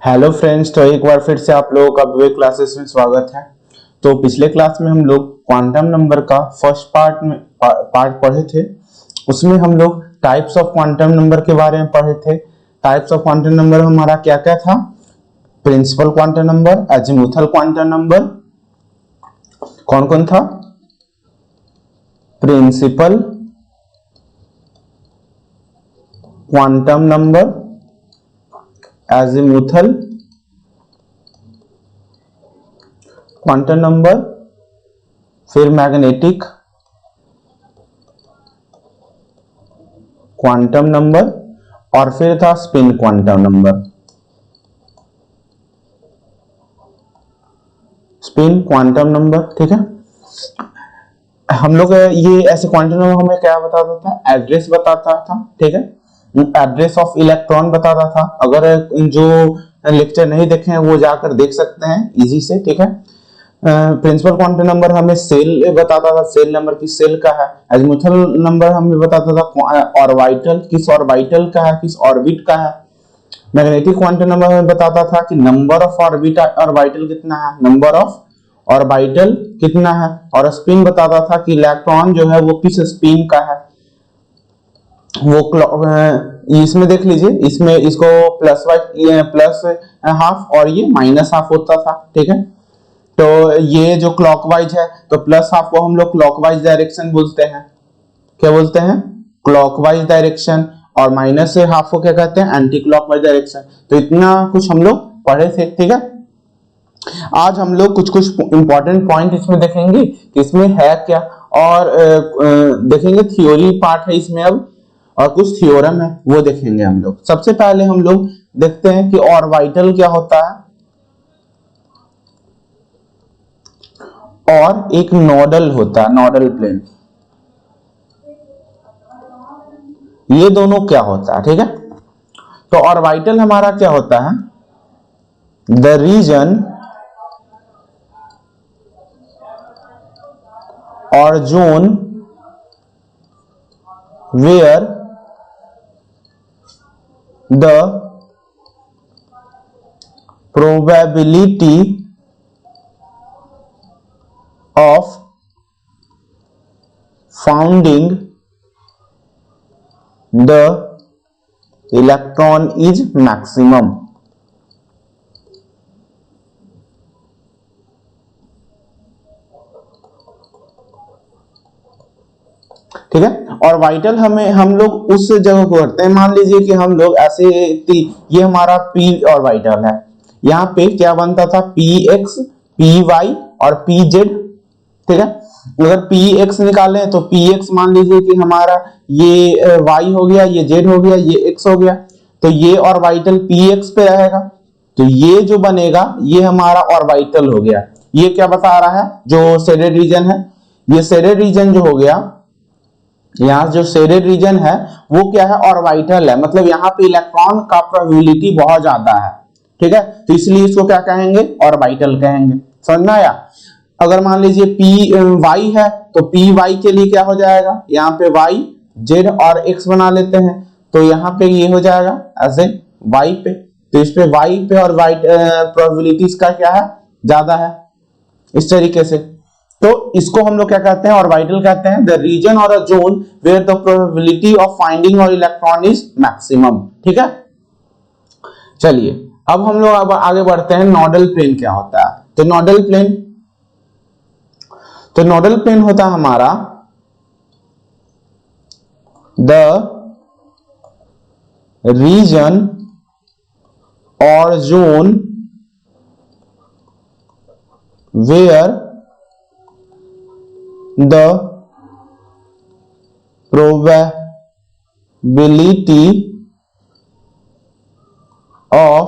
Hello friends, तो एक बार फिर से आप लोगों का विवेक क्लासेस में स्वागत है। तो पिछले क्लास में हम लोग क्वांटम नंबर का फर्स्ट पार्ट पढ़े थे। उसमें हम लोग टाइप्स ऑफ क्वांटम नंबर के बारे में पढ़े थे। टाइप्स ऑफ क्वांटम नंबर हमारा क्या क्या था? Principal quantum number, azimuthal quantum number, कौन कौन था? Principal quantum number, azimuthal quantum number, फिर मैग्नेटिक क्वांटम नंबर, और फिर था spin quantum number. Spin quantum number, ठीक है। हम लोग ये ऐसे क्वांटम नंबर हमें क्या बताता था? एड्रेस बताता था, ठीक है। एड्रेस ऑफ इलेक्ट्रॉन बताता था। अगर जो लेक्चर नहीं देखे हैं वो जाकर देख सकते हैं इजी से, ठीक है। प्रिंसिपल क्वांटम नंबर हमें सेल बताता था, सेल नंबर की सेल का है। अजीमुथल नंबर हमें बताता था ऑर्बिटल, किस ऑर्बिटल का है, किस ऑर्बिट का है। मैग्नेटिक क्वांटम नंबर हमें बताता था कि नंबर ऑफ ऑर्बिटल कितना है, नंबर ऑफ ऑर्बिटल कितना है। और स्पिन बताता था कि इलेक्ट्रॉन जो है वो किस स्पिन का है। वो इसमें देख लीजिए, इसमें इसको प्लस हाफ और ये माइनस हाफ होता था, ठीक है। तो ये जो क्लॉकवाइज है तो प्लस हाफ को हम लोग क्लॉकवाइज डायरेक्शन बोलते हैं। क्या बोलते हैं? Clockwise direction. और माइनस से हाफ को क्या कहते हैं? Anti clockwise direction. तो इतना कुछ हम लोग पढ़े थे, ठीक है। आज हम लोग कुछ कुछ इंपॉर्टेंट पॉइंट इसमें देखेंगे कि इसमें है क्या, और देखेंगे थ्योरी पार्ट है इसमें अब, और कुछ थ्योरम है वो देखेंगे हम लोग। सबसे पहले हम लोग देखते हैं कि ऑर्बिटल क्या होता है और एक नोडल होता है, नोडल प्लेन। ये दोनों क्या होता है, ठीक है। तो ऑर्बिटल हमारा क्या होता है? The region or zone where the probability of finding the electron is maximum। ठीक है। और वाइटल हमें हम लोग उस जगह को करते हैं, मान लीजिए कि हम लोग ऐसे ये हमारा पी और वाइटल है। यहाँ पे क्या बनता था? पी एक्स, पी वाई और पी जेड, ठीक है। अगर पी एक्स निकालें तो पी एक्स मान लीजिए कि हमारा ये वाई हो गया, ये जेड हो गया, ये एक्स हो गया। तो ये ऑर्बिटल पी एक्स पे रहेगा। तो ये जो बनेगा ये हमारा ऑर्बिटल हो गया। ये क्या बता रहा है? जो शेडेड रीजन है, ये शेडेड रीजन जो हो गया, यहाँ जो शेडेड रीजन है वो क्या है? ऑर्बिटल है। मतलब यहाँ पे इलेक्ट्रॉन का प्रोबेबिलिटी बहुत ज्यादा है, ठीक है। तो इसलिए इसको क्या कहेंगे? ऑर्बिटल कहेंगे। समझ में आया? अगर मान लीजिए पी वाई है तो पी वाई के लिए क्या हो जाएगा? यहाँ पे वाई जेड और एक्स बना लेते हैं, तो यहाँ पे ये हो जाएगा ऐसे वाई पे। तो इस पे वाई पे और वाई प्रोबेबिलिटीज का क्या है? ज्यादा है, इस तरीके से। तो इसको हम लोग क्या कहते हैं? ऑर्बिटल कहते हैं। The region or a zone where the probability of finding or electron is maximum, ठीक है। चलिए अब हम लोग अब आगे बढ़ते हैं। नोडल प्लेन क्या होता है? तो नोडल प्लेन होता है हमारा the region or zone where the probability of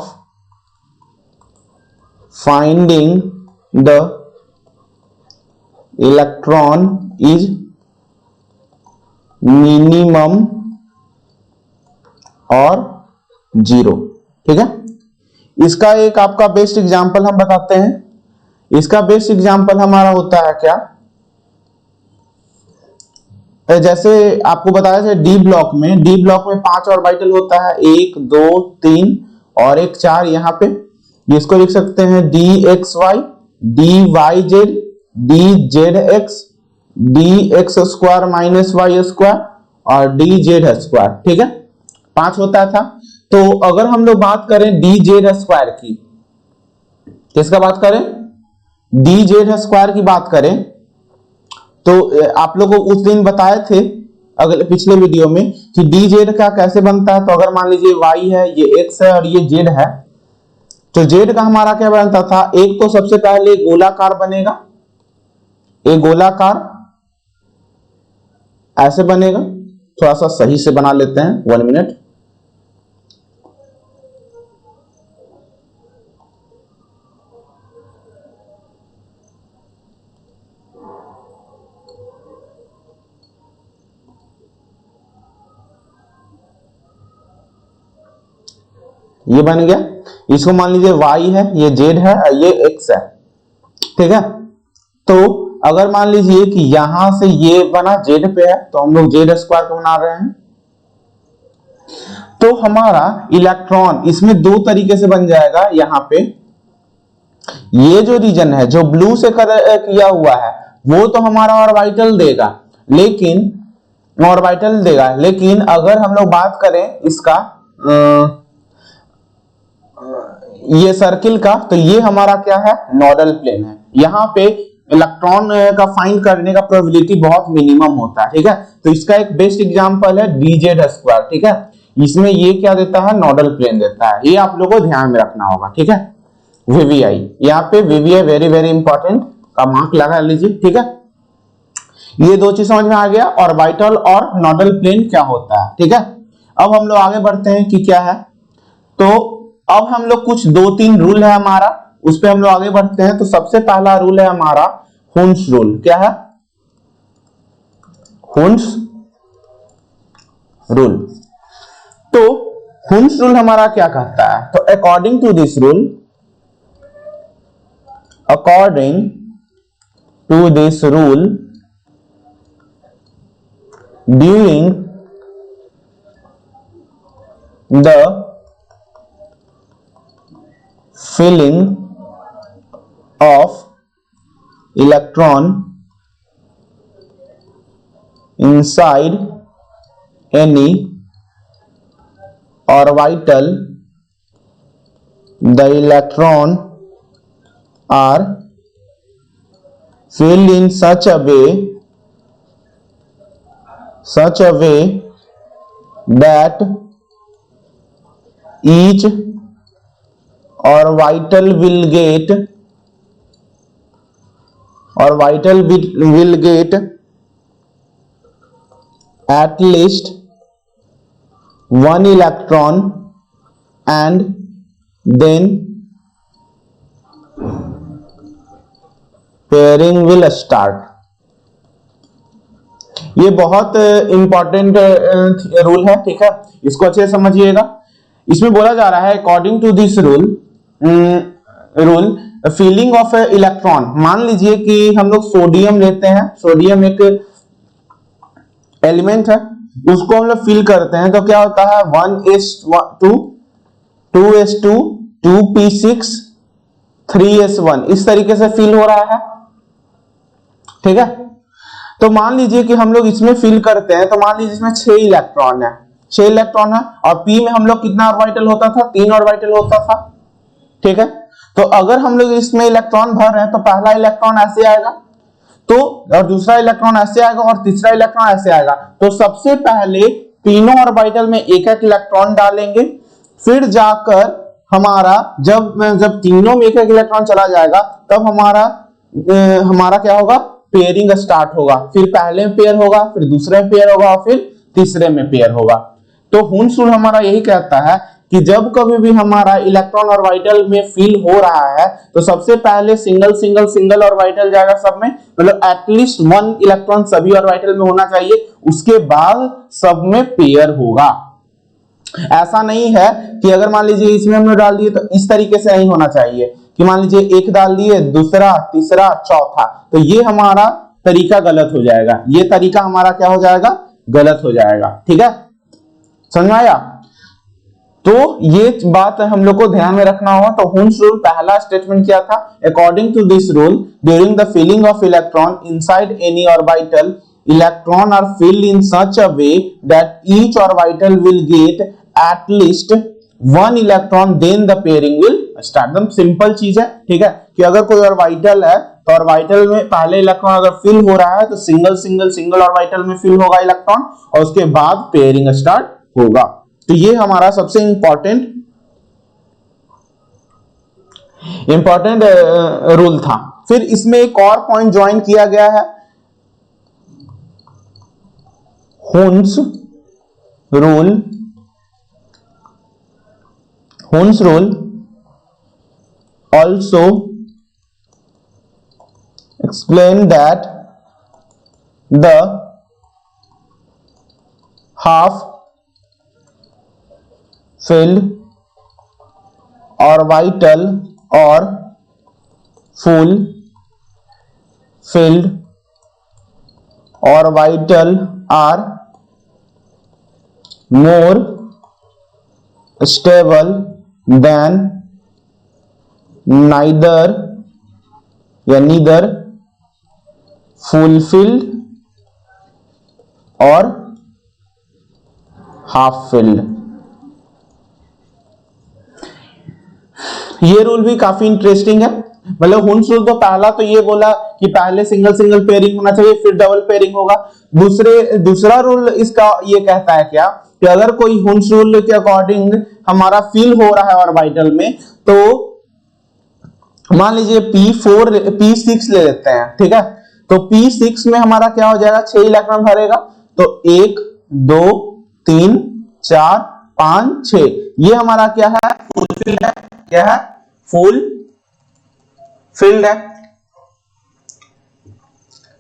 finding the electron is minimum or zero, ठीक है। इसका एक आपका बेस्ट एग्जांपल हम बताते हैं। इसका बेस्ट एग्जांपल हमारा होता है क्या? जैसे आपको बताया डी ब्लॉक में 5 ऑर्बिटल होता है, 1 2 3 और एक 4 यहाँ पे, इसको लिख सकते हैं dxy dyz dzx dx² minus y square और dz², ठीक है, 5 होता था। तो अगर हम लोग बात करें dz² की, किसका बात करें, dz² की बात करें, तो आप लोगों को उस दिन बताए थे अगले पिछले वीडियो में कि dz का कैसे बनता है। तो अगर मान लीजिए y है, ये x है और ये z है, तो z का हमारा क्या बनता था, एक तो सबसे पहले गोलाकार बनेगा, एक गोलाकार ऐसे बनेगा, थोड़ा सा सही से बना लेते हैं, 1 मिनट। ये बन गया, इसको मान लीजिए y है, ये z है और ये x है, ठीक है। तो अगर मान लीजिए कि यहां से ये बना z पे है, तो हम लोग z² को बना रहे हैं। तो हमारा इलेक्ट्रॉन इसमें 2 तरीके से बन जाएगा। यहाँ पे ये जो रीजन है जो ब्लू से किया हुआ है, वो तो हमारा ऑर्बिटल देगा, लेकिन अगर हम लोग बात करें इसका ये सर्किल का, तो ये हमारा क्या है, नोडल प्लेन है। यहाँ पे इलेक्ट्रॉन का फाइंड करने का प्रोबेबिलिटी बहुत मिनिमम होता है, ठीक है। तो इसका एक बेस्ट एग्जांपल है dz², ठीक है। इसमें ये क्या देता है, नोडल प्लेन देता है। ये आप लोगों को ध्यान में रखना होगा, ठीक है। VVI, यहाँ पे VVI वेरी वेरी इंपॉर्टेंट का मार्क लगा लीजिए, ठीक है। ये 2 चीज समझ में आ गया, ऑर्बिटल और नोडल प्लेन क्या होता है, ठीक है। अब हम लोग आगे बढ़ते हैं कि क्या है। तो अब हम लोग कुछ 2-3 रूल है हमारा, उस पे हम लोग आगे बढ़ते हैं। तो सबसे पहला रूल है हमारा हुन्स रूल। क्या है, हुन्स रूल। तो हुन्स रूल हमारा क्या कहता है, तो according to this rule, during the filling of electron inside any orbital, the electron are filled in such a way that each orbital will get at least 1 electron, and then pairing will start। ये बहुत important rule है, ठीक है, इसको अच्छे से समझिएगा। इसमें बोला जा रहा है according to this rule feeling of electron. मान लीजिए कि हम लोग सोडियम लेते हैं, सोडियम एक एलिमेंट है, उसको हम लोग फिल करते हैं, तो क्या होता है 1s2 2s2 2p6 3s1, इस तरीके से फिल हो रहा है, ठीक है। तो मान लीजिए कि हम लोग इसमें फिल करते हैं, तो मान लीजिए इसमें 6 इलेक्ट्रॉन है, 6 इलेक्ट्रॉन है, और p में हम लोग कितना ऑर्बिटल होता था, 3 ऑर्बिटल होता था, ठीक है। तो अगर हम लोग इसमें इलेक्ट्रॉन भर रहे हैं, तो पहला इलेक्ट्रॉन ऐसे आएगा, तो और दूसरा इलेक्ट्रॉन ऐसे आएगा और तीसरा इलेक्ट्रॉन ऐसे आएगा। तो सबसे पहले तीनों ऑर्बिटल में एक एक इलेक्ट्रॉन डालेंगे, फिर जाकर हमारा जब तीनों में एक एक इलेक्ट्रॉन चला जाएगा, तब हमारा क्या होगा, पेयरिंग स्टार्ट होगा। फिर पहले में पेयर होगा, फिर दूसरे में पेयर होगा, फिर तीसरे में पेयर होगा। तो हुन्स रूल हमारा यही कहता है कि जब कभी भी हमारा इलेक्ट्रॉन ऑर्बिटल में फिल हो रहा है, तो सबसे पहले सिंगल ऑर्बिटल जाएगा सब में, मतलब एटलीस्ट 1 इलेक्ट्रॉन सभी ऑर्बिटल में होना चाहिए, उसके बाद सब में पेयर होगा। ऐसा नहीं है कि अगर मान लीजिए इसमें हमने डाल दिए, तो इस तरीके से नहीं होना चाहिए कि मान लीजिए एक डाल दिए, दूसरा, तीसरा, चौथा, तो ये हमारा तरीका गलत हो जाएगा, ये तरीका हमारा क्या हो जाएगा, गलत हो जाएगा, ठीक है, समझ में आया। तो ये बात हम लोग को ध्यान में रखना होगा। तो हुन्स रूल पहला स्टेटमेंट क्या था? According to this rule during the filling of electron inside any orbital electron are filled in such a way that each orbital will get at least one electron then the pairing will start. एकदम simple चीज है, ठीक है, कि अगर कोई orbital है तो ऑर्बिटल में पहले इलेक्ट्रॉन अगर फिल हो रहा है तो सिंगल सिंगल सिंगल ऑर्बिटल में फिल होगा इलेक्ट्रॉन और उसके बाद पेयरिंग स्टार्ट होगा। तो ये हमारा सबसे इंपॉर्टेंट रूल था। फिर इसमें एक और पॉइंट ज्वाइन किया गया है, Hund's rule. Hund's rule also explain that the half filled orbital or full filled orbital are more stable than neither fulfilled और half filled। ये रूल भी काफी इंटरेस्टिंग है। मतलब हुन्स रूल तो पहला तो ये बोला कि पहले सिंगल सिंगल पेयरिंग होना चाहिए फिर डबल पेयरिंग होगा। दूसरा रूल इसका ये कहता है क्या कि अगर कोई हुन्स रूल के अकॉर्डिंग हमारा फिल हो रहा है ऑर्बिटल में, तो मान लीजिए P6 ले लेते हैं, ठीक है, तो P6 में हमारा क्या हो जाएगा, 6 इलेक्ट्रॉन भरेगा। तो 1 2 3 4 5 6 ये हमारा क्या है, फुलफिल्ड है। क्या है? फुल फिल्ड है।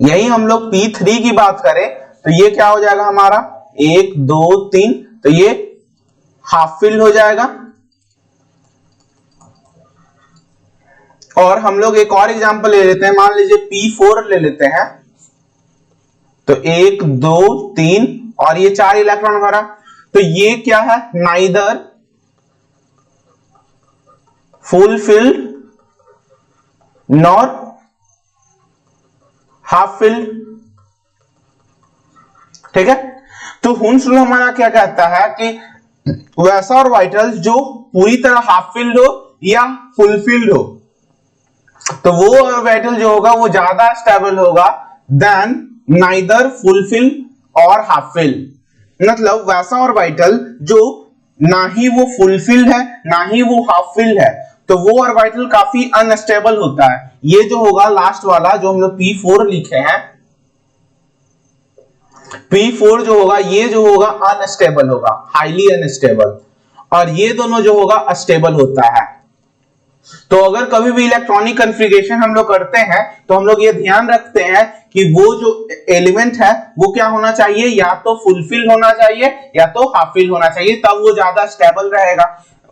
यही हम लोग P3 की बात करें तो ये क्या हो जाएगा हमारा 1 2 3, तो ये हाफ फिल्ड हो जाएगा। और हम लोग एक और एग्जांपल ले लेते हैं, मान लीजिए P4 ले लेते हैं, तो 1 2 3 और ये 4 इलेक्ट्रॉन भरा, तो ये क्या है, neither fulfilled nor half filled. ठीक है, तो हुन्स रूल हमारा क्या कहता है कि वैसा ऑर्बिटल जो पूरी तरह हाफ फिल्ड हो या फुलफिल्ड हो, तो वो ऑर्बिटल जो होगा वो ज्यादा स्टेबल होगा देन नाइदर फुलफिल्ड और हाफ फिल्ड। मतलब वैसा ऑर्बिटल जो ना ही वो फुलफिल्ड है ना ही वो हाफ फिल्ड है, तो वो ऑर्बिटल काफी अनस्टेबल होता है। ये जो होगा लास्ट वाला जो हम लोग P4 लिखे हैं, P4 जो होगा ये जो होगा अनस्टेबल होगा, हाईली अनस्टेबल, और ये दोनों जो होगा अस्टेबल होता है। तो अगर कभी भी इलेक्ट्रॉनिक कॉन्फ़िगरेशन हम लोग करते हैं तो हम लोग ये ध्यान रखते हैं कि वो जो एलिमेंट है वो क्या होना चाहिए, या तो फुलफिल होना चाहिए या तो हाफ फिल होना चाहिए, तब वो ज्यादा स्टेबल रहेगा।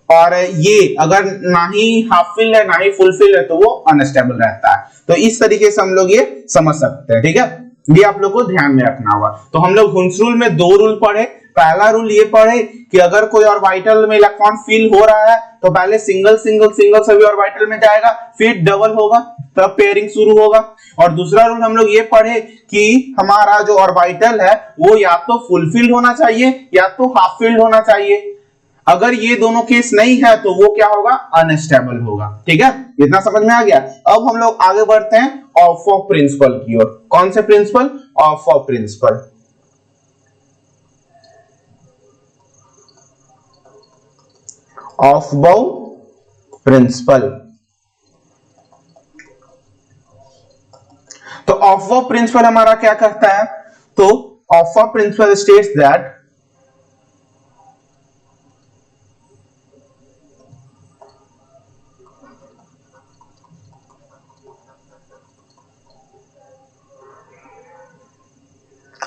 और ये अगर ना ही हाफ फिल है ना ही फुलफिल है तो वो अनस्टेबल रहता है। तो इस तरीके से हम लोग ये समझ सकते हैं। ठीक है, ये आप लोग को ध्यान में रखना होगा। तो हम लोग हुन्स रूल में 2 रूल पढ़े। पहला रूल ये पढ़े कि अगर कोई ऑर्बिटल में इलेक्ट्रॉन फिल हो रहा है तो पहले सिंगल सिंगल सिंगल सभी ऑर्बिटल में जाएगा, फिर डबल होगा, तब पेयरिंग शुरू होगा। और दूसरा रूल हम लोग ये पढ़े कि हमारा जो ऑर्बिटल है वो या तो फुलफिल्ड होना चाहिए या तो हाफ फिल्ड होना चाहिए। अगर ये दोनों केस नहीं है तो वो क्या होगा, अनस्टेबल होगा। ठीक है, इतना समझ में आ गया। अब हम लोग आगे बढ़ते हैं ऑफ बॉ प्रिंसिपल की ओर। कौन से प्रिंसिपल? ऑफ बॉ प्रिंसिपल। ऑफ बॉ प्रिंसिपल। तो ऑफ बॉ प्रिंसिपल हमारा क्या कहता है, तो ऑफ बॉ प्रिंसिपल स्टेट्स दैट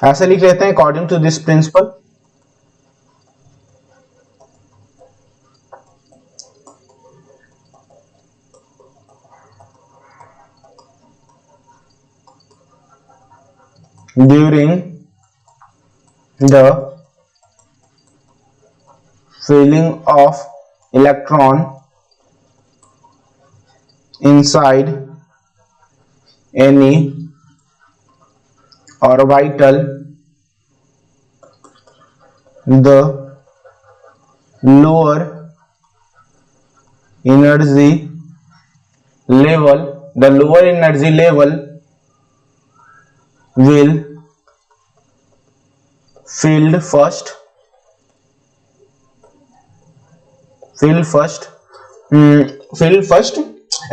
ऐसे लिख लेते हैं, according to this principle during the feeling of electron inside any orbital, the lower energy level will filled first.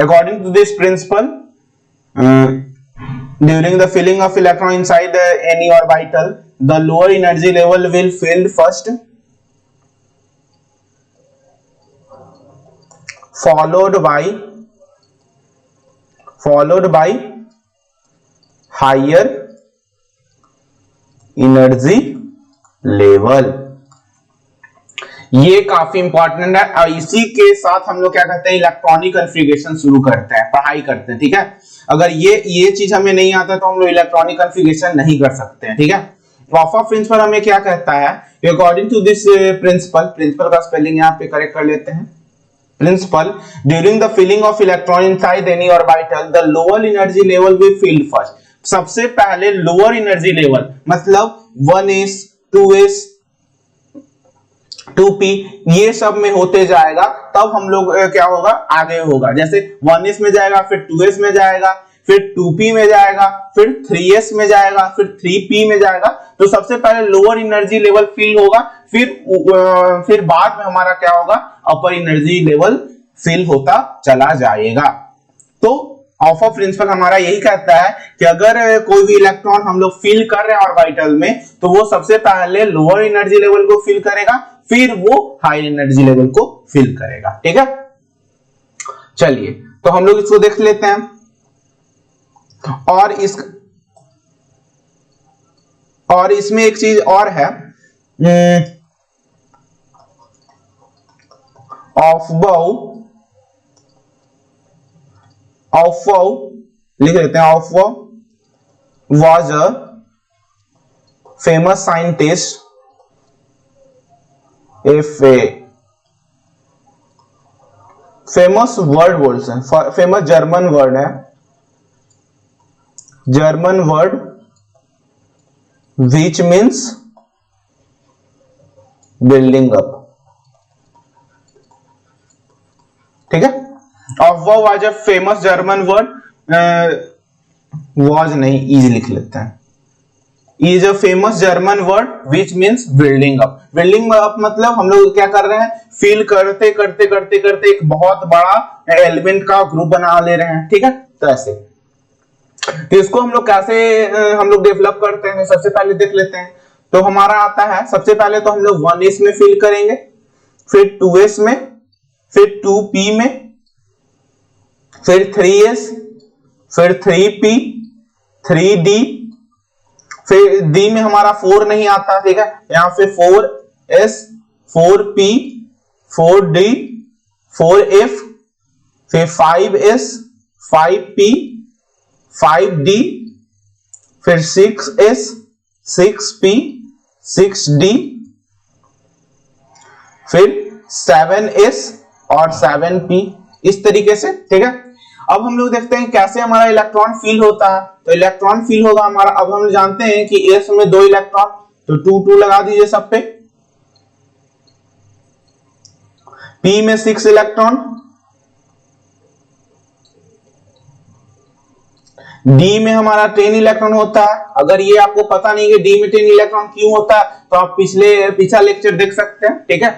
According to this principle, during the filling of electron inside any orbital, the lower energy level will filled first, followed by higher energy level. ये काफी important है और इसी के साथ हम लोग क्या करते हैं, इलेक्ट्रॉनिक कॉन्फ़िगरेशन शुरू करते हैं, पढ़ाई करते हैं, ठीक है। अगर ये चीज हमें नहीं आता तो हम लोग इलेक्ट्रॉनिक कॉन्फ़िगरेशन नहीं कर सकते हैं, ठीक है। ऑफ प्रिंसिपल हमें क्या कहता है, अकॉर्डिंग टू दिस प्रिंसिपल का स्पेलिंग यहाँ पे करेक्ट कर लेते हैं। Principle, during the filling of electron inside any orbital the lower energy level will fill first. सबसे पहले लोअर एनर्जी लेवल मतलब 1s 2s 2p ये सब में होते जाएगा, तब हम लोग क्या होगा, आगे होगा। जैसे 1s में जाएगा, फिर 2s में जाएगा, फिर 2p में जाएगा, फिर 3s में जाएगा, फिर 3p में जाएगा। तो सबसे पहले लोअर एनर्जी लेवल फिल होगा, फिर बाद में हमारा क्या होगा, अपर एनर्जी लेवल फिल होता चला जाएगा। तो ऑफ प्रिंसिपल हमारा यही कहता है कि अगर कोई भी इलेक्ट्रॉन हम लोग फिल कर रहे हैं ऑर्बिटल में, तो वो सबसे पहले लोअर एनर्जी लेवल को फिल करेगा, फिर वो हाई एनर्जी लेवल को फिल करेगा, ठीक है। चलिए तो हम लोग इसको देख लेते हैं। और इसमें एक चीज और है, ऑफबाउ लिख लेते हैं। Aufbau was a famous scientist, famous word बोलते हैं, फेमस जर्मन वर्ड है, German word which means building up, ठीक है। Aufbau was a famous German word, was नहीं, इज लिख लेते हैं। Is a famous German word which means building up. Building up मतलब हम लोग क्या कर रहे हैं, फील करते करते करते करते एक बहुत बड़ा एलिमेंट का ग्रुप बना ले रहे हैं, ठीक है। तो ऐसे तो इसको हम लोग कैसे हम लोग डेवलप करते हैं, सबसे पहले देख लेते हैं। तो हमारा आता है, सबसे पहले तो हम लोग 1s में फिल करेंगे, फिर 2s में, फिर 2p में, फिर 3s, फिर 3p, 3d, फिर d में हमारा 4 नहीं आता, ठीक है। यहां पे 4s, 4p, 4d, 4f, फिर 5s, 5p, 5d, फिर 6s, 6p, 6d, फिर 7s और 7p, इस तरीके से, ठीक है। अब हम लोग देखते हैं कैसे हमारा इलेक्ट्रॉन फील होता है। तो इलेक्ट्रॉन फील होगा हमारा, अब हम जानते हैं कि s में 2 इलेक्ट्रॉन, तो 2 2 लगा दीजिए सब पे। p में 6 इलेक्ट्रॉन, d में हमारा 10 इलेक्ट्रॉन होता है। अगर ये आपको पता नहीं कि d में 10 इलेक्ट्रॉन क्यों होता है, तो आप पिछला लेक्चर देख सकते हैं, ठीक है।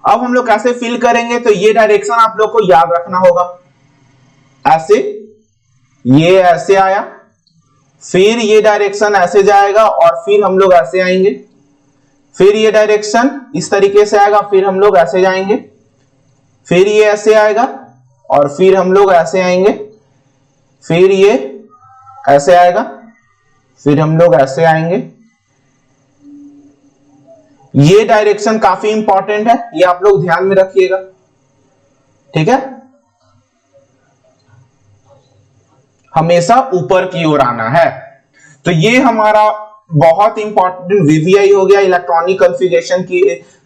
अब हम लोग कैसे फिल करेंगे, तो ये डायरेक्शन आप लोग को याद रखना होगा। ऐसे, ये ऐसे आया, फिर ये डायरेक्शन ऐसे जाएगा और फिर हम लोग ऐसे आएंगे, फिर ये डायरेक्शन इस तरीके से आएगा, फिर हम लोग ऐसे जाएंगे, फिर ये ऐसे आएगा और फिर हम लोग ऐसे आएंगे, फिर ये ऐसे आएगा, फिर हम लोग ऐसे आएंगे। ये डायरेक्शन काफी इंपॉर्टेंट है, ये आप लोग ध्यान में रखिएगा, ठीक है। हमेशा ऊपर की ओर आना है। तो ये हमारा बहुत इंपॉर्टेंट वीवीआई हो गया, इलेक्ट्रॉनिक कॉन्फ़िगरेशन की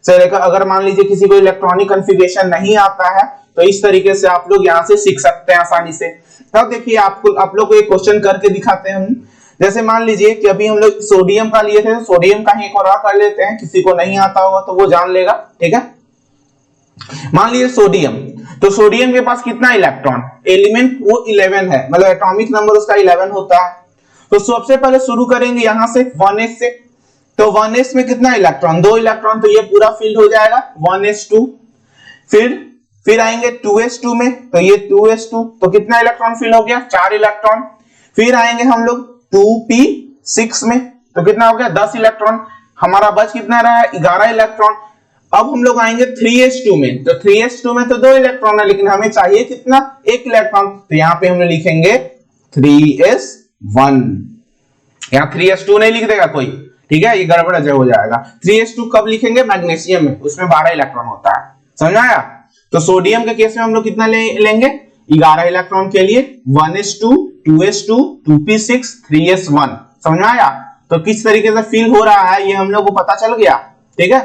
से लेकर, अगर मान लीजिए किसी को इलेक्ट्रॉनिक कॉन्फ़िगरेशन नहीं आता है तो इस तरीके से आप लोग यहाँ से सीख सकते हैं आसानी से। तब देखिए आप लोग को एक क्वेश्चन करके दिखाते हैं हम। जैसे मान लीजिए कि अभी हम लोग सोडियम का लिए थे, तो सोडियम का ही एक और कर लेते हैं, किसी को नहीं आता होगा तो वो जान लेगा, ठीक है। मान लीजिए सोडियम, तो सोडियम के पास कितना इलेक्ट्रॉन, एलिमेंट वो 11 है, मतलब एटॉमिक नंबर उसका 11 होता है। तो सबसे पहले शुरू करेंगे यहां से 1s से, तो 1s में कितना इलेक्ट्रॉन, 2 इलेक्ट्रॉन, तो ये पूरा फिल हो जाएगा 1s2। फिर आएंगे 2s2 में, तो ये 2s2, तो कितना इलेक्ट्रॉन फिल हो गया, 4 इलेक्ट्रॉन। फिर आएंगे हम लोग 2p6 में, तो कितना हो गया 10 इलेक्ट्रॉन, हमारा बच कितना रहा है 11 इलेक्ट्रॉन। अब हम लोग आएंगे 3s2 में, तो 3s2 में तो 2 इलेक्ट्रॉन है, लेकिन हमें चाहिए कितना, 1 इलेक्ट्रॉन, तो यहां पे हम लिखेंगे 3s1। यहां 3s2 नहीं लिख देगा कोई, ठीक है, ये गड़बड़ हो जाएगा। 3s2 कब लिखेंगे, मैग्नीशियम में, उसमें 12 इलेक्ट्रॉन होता है, समझ आया। तो सोडियम के केस में हम लोग कितना लेंगे 11 इलेक्ट्रॉन के लिए, 1s2, 2s2, 2p6, 3s1, समझ में आया। तो किस तरीके से फिल हो रहा है ये हम लोग को पता चल गया, ठीक है।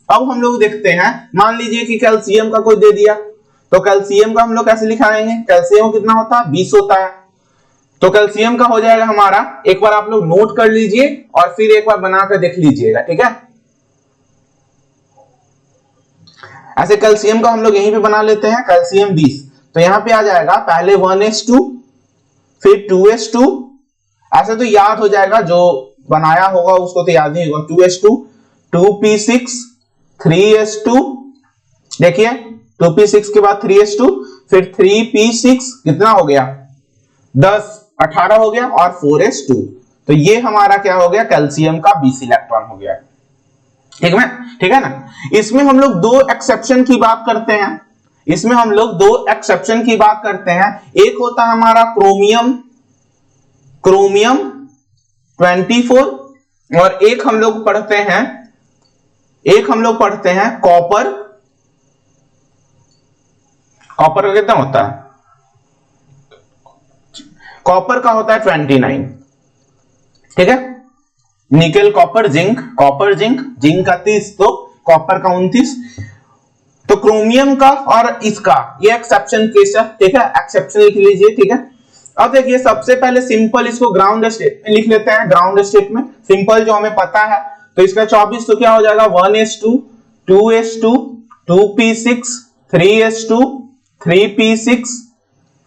अब हम लोग देखते हैं, मान लीजिए कि कैल्शियम का कोई दे दिया, तो कैल्शियम का हम लोग कैसे लिखाएंगे, कैल्शियम कितना होता है 20 होता है, तो कैल्शियम का हो जाएगा हमारा, एक बार आप लोग नोट कर लीजिए और फिर एक बार बनाकर देख लीजिएगा, ठीक है। ऐसे कैल्शियम का हम लोग यहीं पे बना लेते हैं, कैल्शियम 20, तो यहां पे आ जाएगा पहले 1s2, फिर 2s2, ऐसे तो याद हो जाएगा, जो बनाया होगा उसको तो याद नहीं होगा, 2s2, 2p6, 3s2, देखिए 2p6 के बाद 3s2, फिर 3p6 कितना हो गया 10, 18 हो गया, और 4s2, तो ये हमारा क्या हो गया, कैल्शियम का 20 इलेक्ट्रॉन हो गया, ठीक है ना। इसमें हम लोग 2 एक्सेप्शन की बात करते हैं, इसमें हम लोग 2 एक्सेप्शन की बात करते हैं। एक होता है हमारा क्रोमियम 24, और एक हम लोग पढ़ते हैं कॉपर का कितना होता है, कॉपर का होता है 29, ठीक है। निकेल, कॉपर, जिंक, जिंक का 30, तो कॉपर का 29, तो क्रोमियम का और इसका ये एक्सेप्शन केस है, ठीक है, एक्सेप्शन लिख लीजिए, ठीक है। अब देखिए सबसे पहले सिंपल इसको ग्राउंड स्टेट में लिख लेते हैं, ग्राउंड स्टेट में सिंपल जो हमें पता है, तो इसका 24, तो क्या हो जाएगा 1s2, 2s2, 2p6, 3s2, 3p6,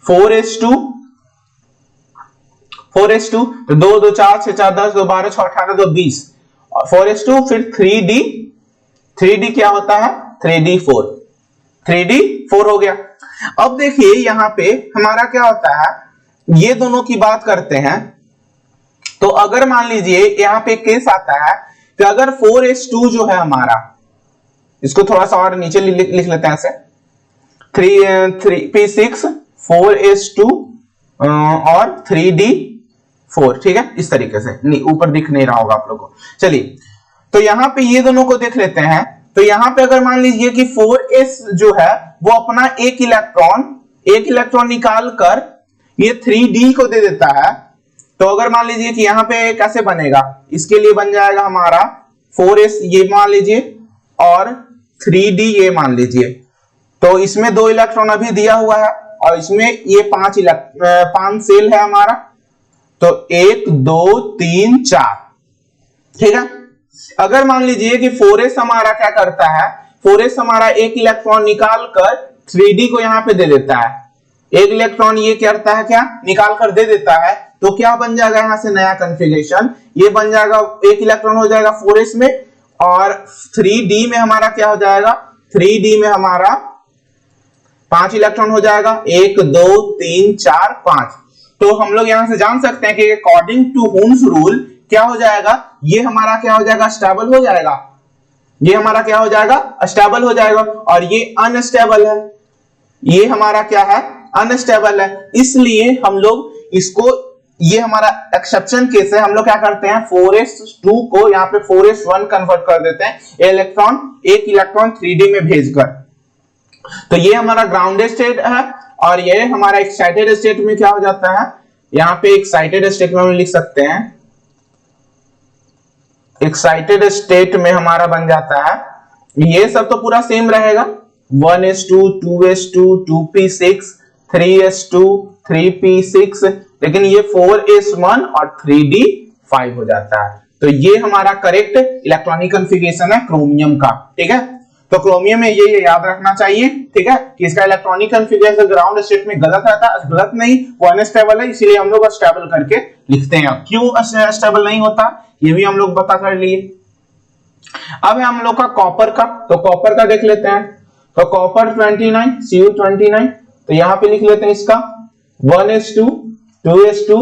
4s2, तो 2 2 4 6 4 10, 2 12 6 18, 2 20, और 4s2, फिर 3d क्या होता है 3d4 हो गया। अब देखिए यहां पे हमारा क्या होता है, ये दोनों की बात करते हैं, तो अगर मान लीजिए यहां पे केस आता है कि अगर 4s2 जो है हमारा, इसको थोड़ा सा और नीचे लिख लेते हैं ऐसे, 3p6, 4s2 और 3d4, ठीक है, इस तरीके से, नहीं ऊपर दिख नहीं रहा होगा आप लोगों को। चलिए तो यहां पे ये दोनों को देख लेते हैं, तो यहां पे अगर मान लीजिए कि 4s जो है वो अपना एक इलेक्ट्रॉन निकाल कर ये 3d को दे देता है, तो अगर मान लीजिए कि यहां पे कैसे बनेगा, इसके लिए बन जाएगा हमारा 4s ये मान लीजिए और 3d ये मान लीजिए, तो इसमें 2 इलेक्ट्रॉन अभी दिया हुआ है और इसमें ये 5 सेल है हमारा, तो 1 2 3 4, ठीक है। अगर मान लीजिए कि 4s हमारा क्या करता है, 4s हमारा एक इलेक्ट्रॉन निकाल कर 3d को यहां पे दे देता है, एक इलेक्ट्रॉन ये करता है क्या, निकाल कर दे देता है, तो क्या बन जाएगा यहां से नया कॉन्फ़िगरेशन, ये बन जाएगा, एक इलेक्ट्रॉन हो जाएगा 4s में, और 3d में हमारा क्या हो जाएगा, 3d में हमारा 5 इलेक्ट्रॉन हो जाएगा, 1 2 3 4 5। तो हम लोग यहां से जान सकते हैं कि अकॉर्डिंग टू हुम्स रूल क्या हो जाएगा, ये हमारा क्या हो जाएगा, स्टेबल हो जाएगा, ये हमारा क्या हो जाएगा, स्टेबल हो जाएगा, और ये अनस्टेबल है, ये हमारा क्या है, अनस्टेबल है, इसलिए हम लोग इसको, ये हमारा एक्सेप्शन केस है, हम लोग क्या करते हैं 4s2 को यहाँ पे 4s1 कन्वर्ट कर देते हैं, एक इलेक्ट्रॉन 3d में भेजकर। तो ये हमारा ग्राउंडेड स्टेट है, और ये हमारा एक्साइटेड स्टेट में क्या हो जाता है, यहाँ पे एक्साइटेड स्टेट में हम लिख सकते हैं एक्साइटेड स्टेट में हमारा बन जाता है, ये सब तो पूरा सेम रहेगा 1s2 2s2 2p6 3s2 3p6, लेकिन ये 4s1 और 3d5 हो जाता है। तो ये हमारा करेक्ट इलेक्ट्रॉनिक कॉन्फ़िगरेशन है क्रोमियम का। ठीक है, तो क्रोमियम में ये याद रखना चाहिए। ठीक है कि इसका इलेक्ट्रॉनिक कॉन्फ़िगरेशन ग्राउंड स्टेट में गलत रहता है, गलत नहीं, वो अनस्टेबल है, इसीलिए हम लोग स्टेबल करके लिखते हैं। क्यों स्टेबल नहीं होता ये भी हम लोग बता कर लिए। अब है हम लोग का कॉपर का, तो कॉपर का देख लेते हैं। तो कॉपर 29 Cu29, तो यहां पे लिख लेते हैं इसका 1s2 2s2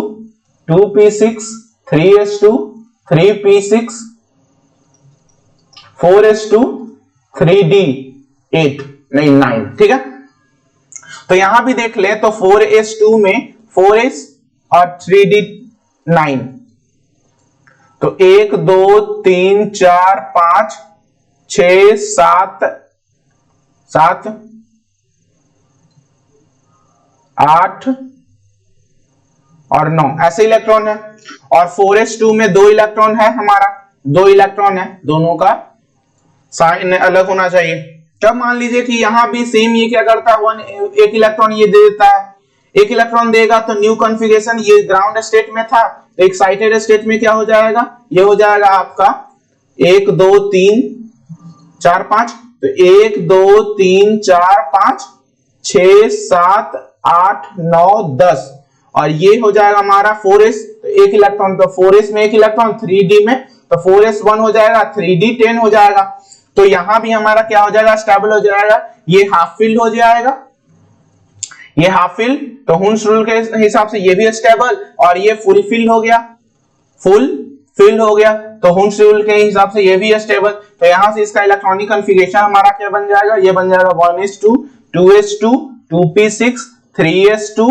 2p6 3s2 3p6 4s2 3d8 नहीं 9। ठीक है, तो यहां भी देख ले तो 4s2 में 4s और 3d9, तो 1 2 3 4 5 6 7 7 8 और 9 ऐसे इलेक्ट्रॉन है। और 4s2 में 2 इलेक्ट्रॉन है, हमारा 2 इलेक्ट्रॉन है, दोनों का साइन अलग होना चाहिए। तब मान लीजिए कि यहां भी सेम ये क्या करता है, एक इलेक्ट्रॉन ये दे देता है, एक इलेक्ट्रॉन देगा तो न्यू कॉन्फ़िगरेशन, ये ग्राउंड स्टेट में था तो एक्साइटेड स्टेट में क्या हो जाएगा, ये हो जाएगा आपका 1 2 3 4 5, तो 1 2 3 4 5 6 7 8 9 10, और ये हो जाएगा हमारा 4s, तो एक इलेक्ट्रॉन, तो 4s में एक इलेक्ट्रॉन 3d में, तो 4s1 हो जाएगा 3d10 हो जाएगा। तो यहां भी हमारा क्या हो जाएगा, स्टेबल हो जाएगा, ये हाफ फिल्ड हो जाएगा, ये हाफ फिल, तो हुन्स रूल के हिसाब से ये भी स्टेबल, और ये फुल फिल हो गया, फुल फिल हो गया, तो हुन्स रूल के हिसाब से ये भी स्टेबल। तो यहां से इसका इलेक्ट्रॉनिक कॉन्फ़िगरेशन हमारा क्या बन जाएगा, ये बन जाएगा 1s2 2s2 2p6 3s2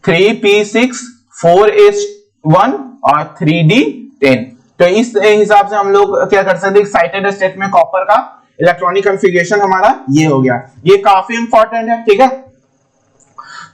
3p6 4s1 और 3d10। तो इस हिसाब से हम लोग क्या कर सकते हैं, एक्साइटेड स्टेट में कॉपर का इलेक्ट्रॉनिक कॉन्फ़िगरेशन हमारा ये हो गया। ये काफी इंपॉर्टेंट है। ठीक है,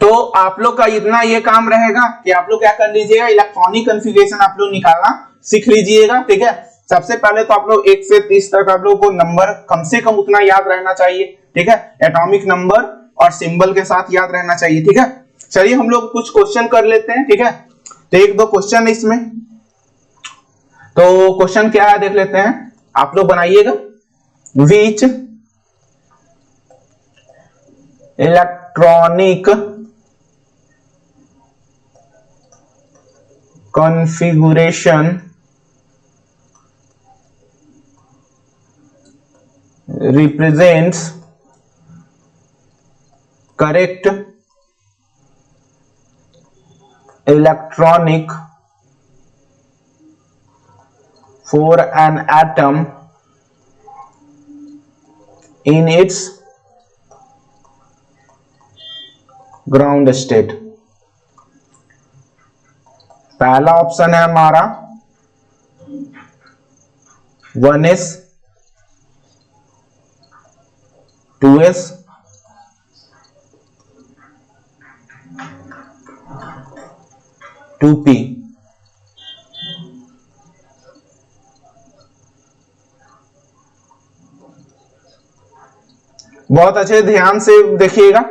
तो आप लोग का इतना ये काम रहेगा कि आप लोग क्या कर लीजिएगा, इलेक्ट्रॉनिक कॉन्फ़िगरेशन आप लोग निकालना सीख लीजिएगा। ठीक है, सबसे पहले तो आप लोग 1 से 30 तक आप लोग को नंबर कम से कम उतना याद रहना चाहिए। ठीक है, एटॉमिक नंबर और सिंबल के साथ याद रहना चाहिए। ठीक है, चलिए हम लोग कुछ क्वेश्चन कर लेते हैं। ठीक है, तो 1 2 क्वेश्चन है इसमें, तो क्वेश्चन क्या है देख लेते हैं, आप लोग बनाइएगा। विच electronic configuration represents correct electronic for an atom in its ground state। पहला ऑप्शन है हमारा 1s 2s 2p। बहुत अच्छे ध्यान से देखिएगा।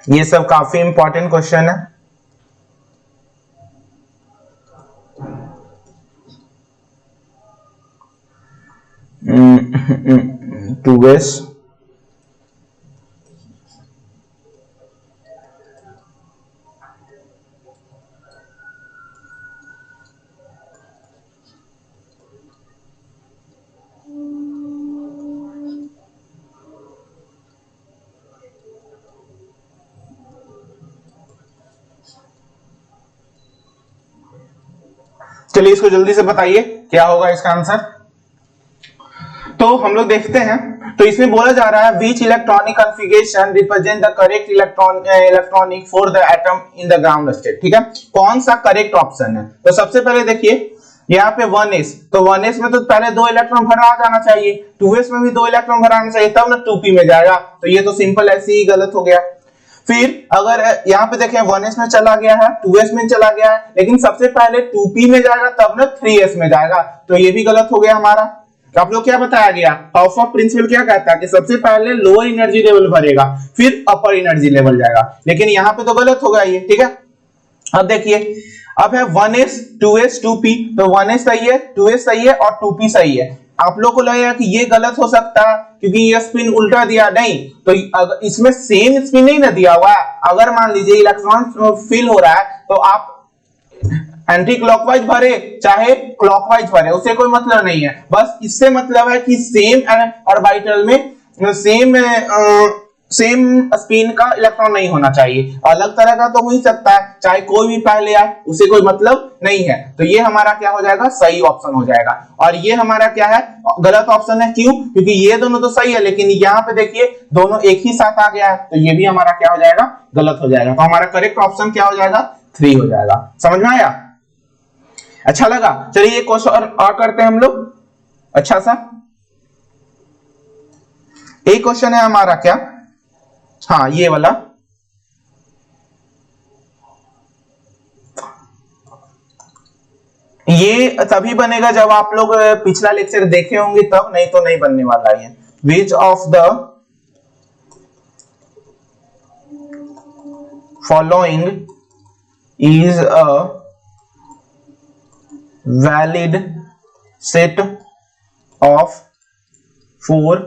ये सब काफी इंपॉर्टेंट क्वेश्चन है। टू एस चलिए इसको जल्दी से बताइए क्या होगा इसका आंसर। तो हम लोग देखते हैं, तो इसमें बोला जा रहा है विच electronic configuration represent the correct electronic for the atom in the ground state. ठीक है, कौन सा करेक्ट ऑप्शन है। तो सबसे पहले देखिए यहाँ पे 1s, तो 1s में तो पहले 2 इलेक्ट्रॉन भरा जाना चाहिए, 2s में भी 2 इलेक्ट्रॉन भराना चाहिए, तब ना 2p में जाएगा, तो ये तो सिंपल ऐसे ही गलत हो गया। फिर अगर यहाँ पे देखें 1s में चला गया है, 2s में चला गया है, लेकिन सबसे पहले 2p में जाएगा तब ना 3s में जाएगा, तो ये भी गलत हो गया हमारा। तो आप लोग क्या बताया गया, हाउसऑफ प्रिंसिपल क्या कहता है कि सबसे पहले लोअर एनर्जी लेवल भरेगा फिर अपर एनर्जी लेवल जाएगा, लेकिन यहाँ पे तो गलत हो गया ये, ठीक है। अब देखिए, अब है 1s 2s 2p, तो 1s सही है, 2s सही है और 2p सही है। आप लोग को लगेगा कि ये गलत हो सकता है क्योंकि ये स्पिन उल्टा दिया, नहीं, तो अगर इसमें सेम स्पिन नहीं ना दिया हुआ है, अगर मान लीजिए इलेक्ट्रॉन फिल हो रहा है तो आप एंटी क्लॉकवाइज भरे चाहे क्लॉकवाइज भरे, उससे कोई मतलब नहीं है, बस इससे मतलब है कि सेम ऑर्बिटल में सेम स्पिन का इलेक्ट्रॉन नहीं होना चाहिए, अलग तरह का तो हो ही सकता है, चाहे कोई भी पहले आए उसे कोई मतलब नहीं है। तो ये हमारा क्या हो जाएगा, सही ऑप्शन हो जाएगा। और ये हमारा क्या है, गलत ऑप्शन है, क्यों, क्योंकि ये दोनों तो सही है लेकिन यहाँ पे देखिए दोनों एक ही साथ आ गया है, तो ये भी हमारा क्या हो जाएगा, गलत हो जाएगा। तो हमारा करेक्ट ऑप्शन क्या हो जाएगा, 3 हो जाएगा। समझ में आया, अच्छा लगा। चलिए एक क्वेश्चन और करते हैं हम लोग, अच्छा सा एक क्वेश्चन है हमारा, क्या, हाँ ये वाला, ये तभी बनेगा जब आप लोग पिछला लेक्चर देखे होंगे तब, नहीं तो नहीं बनने वाला है। Which of the following is a valid set of 4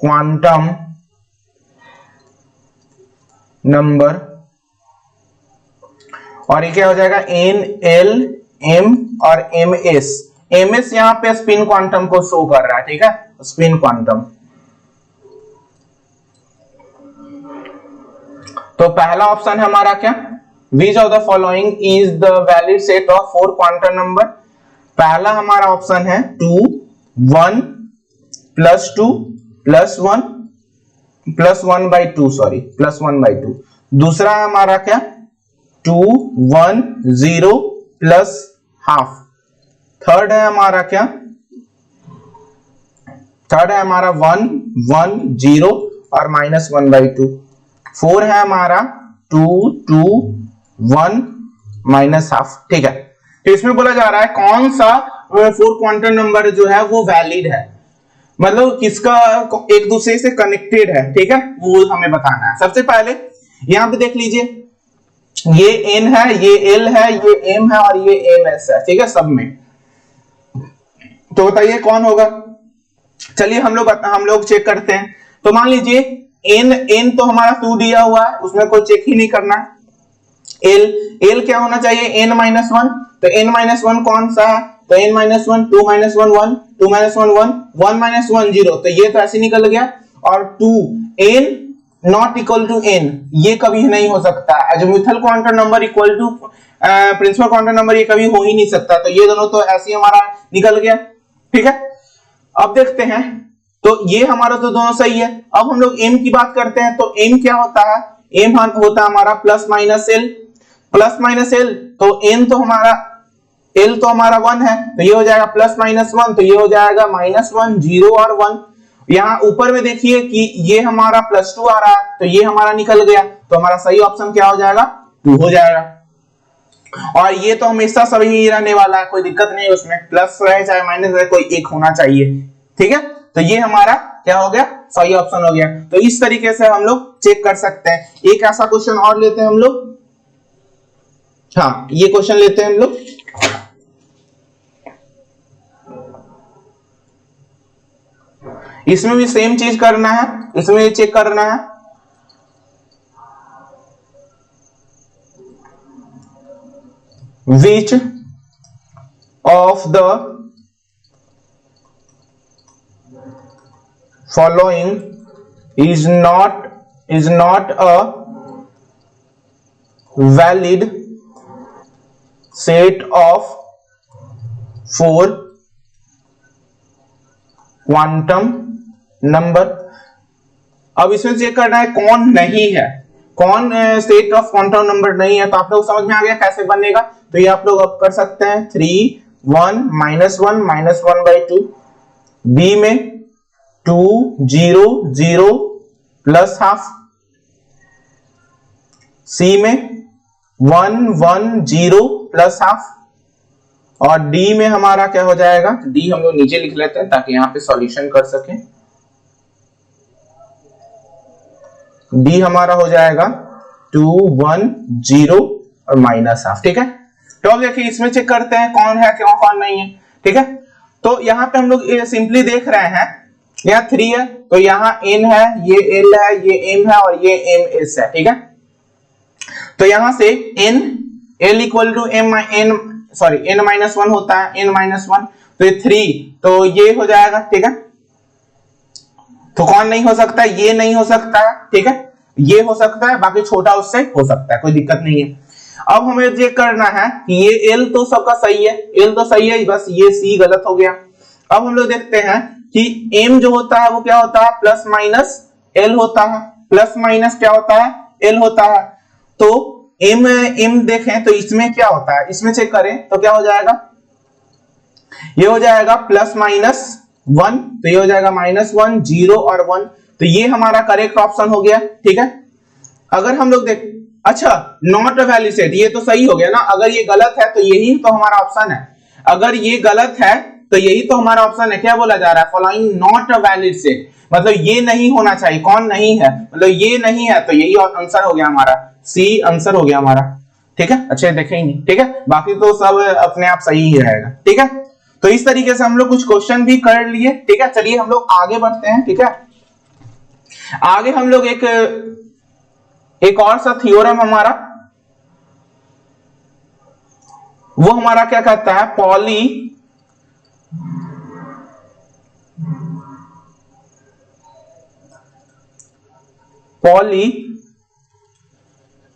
quantum number, और ये क्या हो जाएगा, एन एल एम और एम एस। एम एस यहां पे स्पिन क्वांटम को शो कर रहा है, ठीक है, स्पिन क्वांटम। तो पहला ऑप्शन है हमारा क्या, which of the following is the valid set of 4 quantum number. पहला हमारा ऑप्शन है 2 1 plus 2 plus 1 plus 1 by 2, sorry plus 1 by 2। दूसरा हमारा क्या, 2 1 0 प्लस हाफ। थर्ड है हमारा क्या, थर्ड है हमारा 1 1 0 और माइनस 1 बाई 2। 4 है हमारा 2 2 1 माइनस हाफ, ठीक है। तो इसमें बोला जा रहा है कौन सा 4 क्वांटम नंबर जो है वो वैलिड है, मतलब किसका एक दूसरे से कनेक्टेड है, ठीक है, वो हमें बताना है। सबसे पहले यहां पे देख लीजिए, ये n है, ये l है, ये m है और ये ms है, ठीक है, सब में। तो बताइए कौन होगा। चलिए हम लोग चेक करते हैं। तो मान लीजिए n तो हमारा 2 दिया हुआ है, उसमें कोई चेक ही नहीं करना। l क्या होना चाहिए, n-1, तो n-1 कौन सा है, तो n-1 2 -1 1 2 -1 1 1 -1 0, तो ये तो ऐसे निकल गया। और 2 n not equal to n, ये कभी नहीं हो सकता, azimuthal quantum number equal to principal quantum number, ये कभी हो ही नहीं सकता, तो ये दोनों तो ऐसे ही हमारा निकल गया, ठीक है। अब देखते हैं, तो ये हमारा तो दोनों सही है। अब हम लोग m की बात करते हैं, तो m क्या होता है, m होता है हमारा प्लस माइनस l, तो n तो हमारा l तो हमारा 1 है, तो ये हो जाएगा प्लस माइनस 1, तो ये हो जाएगा -1 0 और 1। यहाँ ऊपर में देखिए कि ये हमारा +2 आ रहा है, तो ये हमारा निकल गया, तो हमारा सही ऑप्शन क्या हो जाएगा, 2 हो जाएगा। और ये तो हमेशा सभी ही रहने वाला है, कोई दिक्कत नहीं है उसमें, प्लस रहे चाहे माइनस रहे, कोई एक होना चाहिए, ठीक है। तो ये हमारा क्या हो गया, सही ऑप्शन हो गया। तो इस तरीके से हम लोग चेक कर सकते हैं। एक ऐसा क्वेश्चन और लेते हैं हम लोग, हाँ ये क्वेश्चन लेते हैं हम लोग। इसमें भी सेम चीज करना है, इसमें भी चेक करना है। Which of the following is not a valid set of 4 quantum number. अब इसमें चेक करना है कौन नहीं है, कौन स्टेट ऑफ क्वांटम नंबर नहीं है, तो आप लोग समझ में आ गया कैसे बनेगा। तो ये आप लोग अब कर सकते हैं 3 1 -1 बी में 2 0 0 प्लस हाफ, सी में 1 1 0 प्लस हाफ, और डी में हमारा क्या हो जाएगा, डी हम लोग नीचे लिख लेते हैं ताकि यहां पे सॉल्यूशन कर सकें। डी हमारा हो जाएगा 2 1 0 और माइनस हाफ। ठीक है, तो अब देखिए इसमें चेक करते हैं कौन है क्यों कौन नहीं है। ठीक है, तो यहां पे हम लोग सिंपली देख रहे हैं, यहाँ 3 है तो यहाँ n है, ये l है, ये m है और ये ms है। ठीक है, तो यहां से n l equal to n minus 1 होता है, n माइनस 1, तो ये 3, तो ये हो जाएगा। ठीक है, तो कौन नहीं हो सकता, ये नहीं हो सकता है। ठीक है, ये हो सकता है, बाकी छोटा उससे हो सकता है, कोई दिक्कत नहीं है। अब हमें ये करना है कि ये l तो सबका सही है, l तो सही है, बस ये c गलत हो गया। अब हम लोग देखते हैं कि m जो होता है वो क्या होता है, प्लस माइनस l होता है, प्लस माइनस क्या होता है, l होता है। तो m देखें तो इसमें क्या होता है, इसमें चेक करें तो क्या हो जाएगा, ये हो जाएगा प्लस माइनस 1, तो ये हो जाएगा -1 0 और 1, तो ये हमारा करेक्ट ऑप्शन हो गया। ठीक है, अगर हम लोग देख, अच्छा नॉट वैलिड सेट, ये तो सही हो गया ना, अगर ये गलत है तो यही तो हमारा ऑप्शन है, अगर ये गलत है तो यही तो हमारा ऑप्शन है। क्या बोला जा रहा है, फॉलोइंग नॉट वैलिड सेट, मतलब ये नहीं होना चाहिए, कौन नहीं है, मतलब ये नहीं है, तो यही आंसर हो गया हमारा, सी आंसर हो गया हमारा। ठीक है, अच्छे देखे ही नहीं। ठीक है, बाकी तो सब अपने आप सही ही रहेगा। ठीक है, तो इस तरीके से हम लोग कुछ क्वेश्चन भी कर लिए। ठीक है, चलिए हम लोग आगे बढ़ते हैं। ठीक है, आगे हम लोग एक और सा थ्योरम हमारा, वो हमारा क्या कहता है, Pauli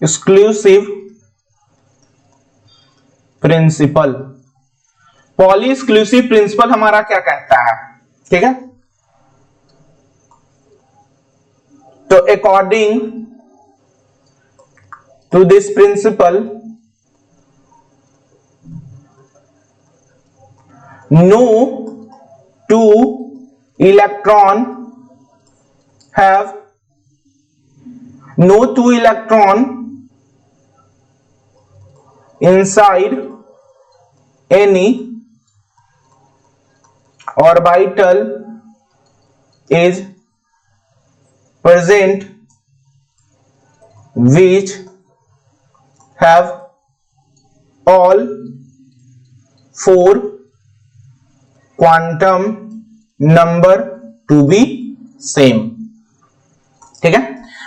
exclusive principle, Pauli exclusive principle हमारा क्या कहता है। ठीक है, तो according to this principle no two electron inside any orbital is present which have all 4 quantum number to be same. ठीक है,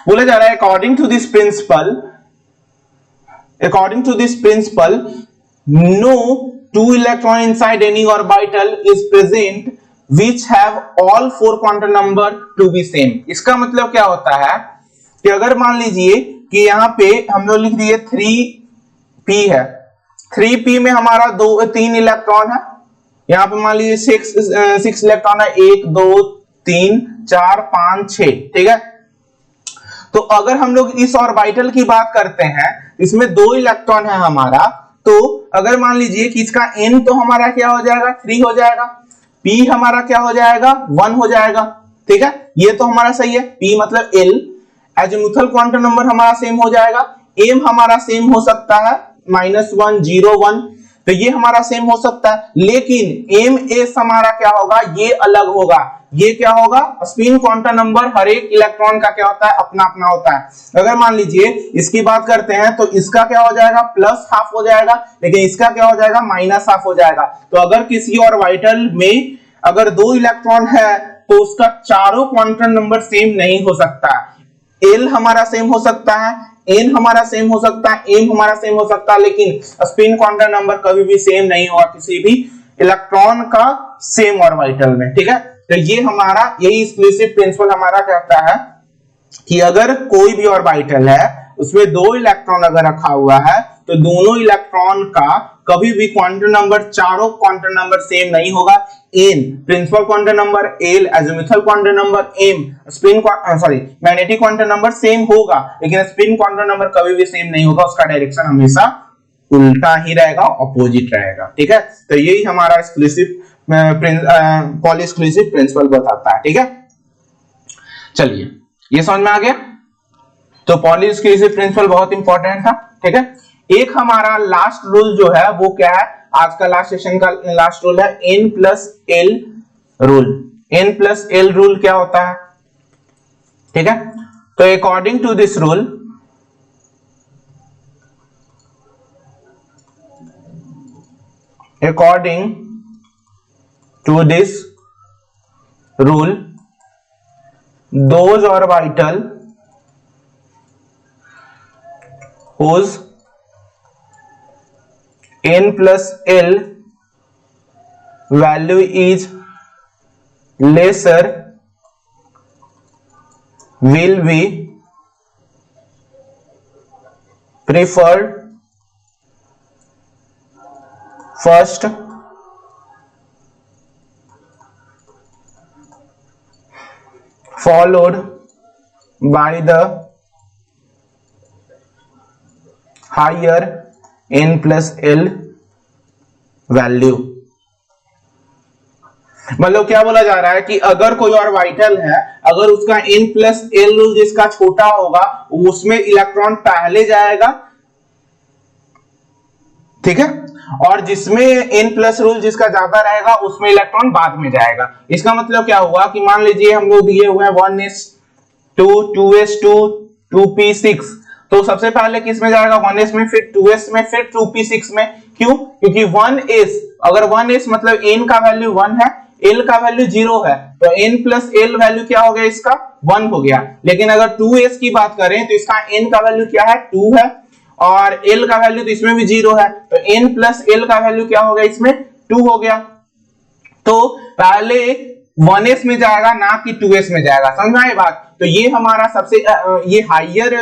बोला जा रहा है according to this principle no 2 electron inside any orbital is present which have all 4 quantum number to be same. इसका मतलब क्या होता है कि अगर मान लीजिए कि यहाँ पे हम लोग लिख दिए 3p है, 3p में हमारा 3 इलेक्ट्रॉन है, यहाँ पे मान लीजिए 6 इलेक्ट्रॉन है, 1 2 3 4 5 6। ठीक है, तो अगर हम लोग इस ऑर्बिटल की बात करते हैं, इसमें 2 इलेक्ट्रॉन है हमारा, तो अगर मान लीजिए कि इसका n तो हमारा क्या हो जाएगा, 3 हो जाएगा, p हमारा क्या हो जाएगा, 1 हो जाएगा। ठीक है, ये तो हमारा सही है, p मतलब l, एजीमुथल क्वांटम नंबर हमारा सेम हो जाएगा, m हमारा सेम हो सकता है -1 0 1, तो ये हमारा सेम हो सकता है, लेकिन ms हमारा क्या होगा, ये अलग होगा। ये क्या होगा, स्पिन क्वांटम नंबर हर एक इलेक्ट्रॉन का क्या होता है, अपना अपना होता है। अगर मान लीजिए इसकी बात करते हैं तो इसका क्या हो जाएगा, प्लस हाफ हो जाएगा, लेकिन इसका क्या हो जाएगा, माइनस हाफ हो जाएगा। तो अगर किसी ऑर्बिटल में अगर 2 इलेक्ट्रॉन है तो उसका चारों क्वांटम नंबर सेम नहीं हो सकता। l हमारा सेम हो सकता है, n हमारा सेम हो सकता है, m हमारा सेम हो सकता है, लेकिन स्पिन क्वांटम नंबर कभी भी सेम नहीं होगा किसी भी इलेक्ट्रॉन का सेम ऑर्बिटल में। ठीक है, तो ये हमारा यही एक्सक्लूसिव प्रिंसिपल हमारा कहता है कि अगर कोई भी ऑर्बिटल है उसमें 2 इलेक्ट्रॉन अगर रखा हुआ है तो दोनों इलेक्ट्रॉन का कभी भी क्वांटम नंबर, चारों क्वांटम नंबर सेम नहीं होगा। n principal quantum number, l azimuthal quantum number, m spin magnetic quantum number same होगा, लेकिन स्पिन क्वांटम नंबर कभी भी सेम नहीं होगा, उसका डायरेक्शन हमेशा उल्टा ही रहेगा, ऑपोजिट रहेगा। ठीक है, तो यही हमारा एक्सक्लूसिव पॉली एक्सक्लूसिव प्रिंसिपल बताता है। ठीक है, चलिए ये समझ में आ गया। तो पॉली एक्सक्लूसिव प्रिंसिपल बहुत इंपॉर्टेंट था। ठीक है, एक हमारा लास्ट रूल जो है वो क्या है, आज का लास्ट सेशन का लास्ट रूल है n plus L rule. n plus L rule क्या होता है? ठीक है, तो according to this rule, according to this rule, those orbital whose n plus l value is lesser will be preferred first, followed by the higher n plus l value. मतलब क्या बोला जा रहा है कि अगर कोई ऑर्बिटल है, अगर उसका n प्लस एल रूल जिसका छोटा होगा उसमें इलेक्ट्रॉन पहले जाएगा, ठीक है, और जिसमें n प्लस रूल जिसका ज्यादा रहेगा उसमें इलेक्ट्रॉन बाद में जाएगा। इसका मतलब क्या हुआ कि मान लीजिए हम लोग दिए हुए हैं 1s2 2s2 2p6, तो सबसे पहले किस में जाएगा? 1s में, फिर 2s में, फिर 2p6 में। क्यों? क्योंकि 1s, अगर 1s मतलब n का वैल्यू 1 है, l का वैल्यू 0 है, तो n प्लस l वैल्यू क्या हो गया? इसका 1 हो गया। लेकिन अगर 2s की बात करें तो इसका n का वैल्यू क्या है? 2 है, और l का वैल्यू तो इसमें भी 0 है, तो n प्लस l का वैल्यू क्या हो गया? इसमें 2 हो गया। तो पहले 1s में जाएगा ना कि 2s में जाएगा। समझ में आई बात? तो ये हमारा सबसे ये हाइयर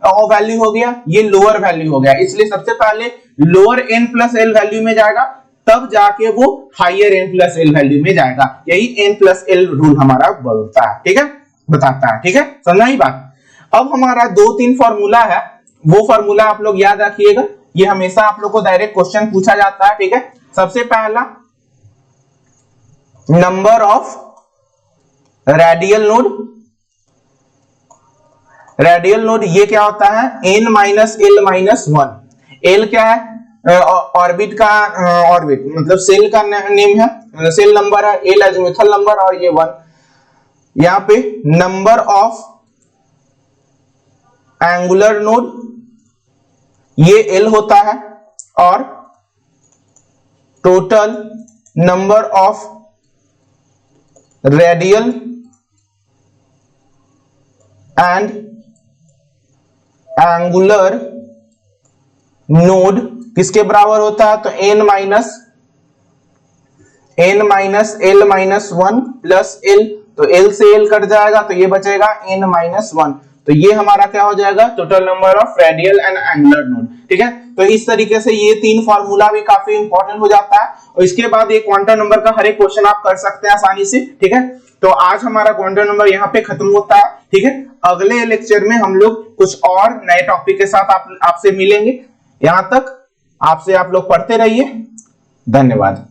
वैल्यू हो गया, ये लोअर वैल्यू हो गया, इसलिए सबसे पहले lower n plus l value में जाएगा, तब जाके वो higher n plus l value में जाएगा। यही n प्लस l रूल हमारा बोलता है। ठीक है, बताता है। ठीक है, समझ आई बात? अब हमारा 2-3 फॉर्मूला है, वो फॉर्मूला आप लोग याद रखिएगा, ये हमेशा आप लोग को डायरेक्ट क्वेश्चन पूछा जाता है। ठीक है, सबसे पहला number of radial node, radial node ये क्या होता है? n minus L minus 1। L क्या है? ऑर्बिट का ऑर्बिट मतलब सेल का नेम है, सेल नंबर है, एल एजिमुथल नंबर, और ये 1। यहां पे नंबर ऑफ एंगुलर नोड ये एल होता है, और total number of radial and angular node किसके बराबर होता है? तो n minus L minus 1 plus l, तो l से l कट जाएगा तो ये बचेगा n माइनस 1। तो ये हमारा क्या हो जाएगा? Total number of radial and angular node. ठीक है, तो इस तरीके से ये 3 फार्मूला भी काफी इंपॉर्टेंट हो जाता है, और इसके बाद ये क्वांटम नंबर का हर एक क्वेश्चन आप कर सकते हैं आसानी से। ठीक है, तो आज हमारा क्वांटम नंबर यहाँ पे खत्म होता है। ठीक है, अगले लेक्चर में हम लोग कुछ और नए टॉपिक के साथ आपसे मिलेंगे। यहां तक आपसे आप लोग पढ़ते रहिए। धन्यवाद।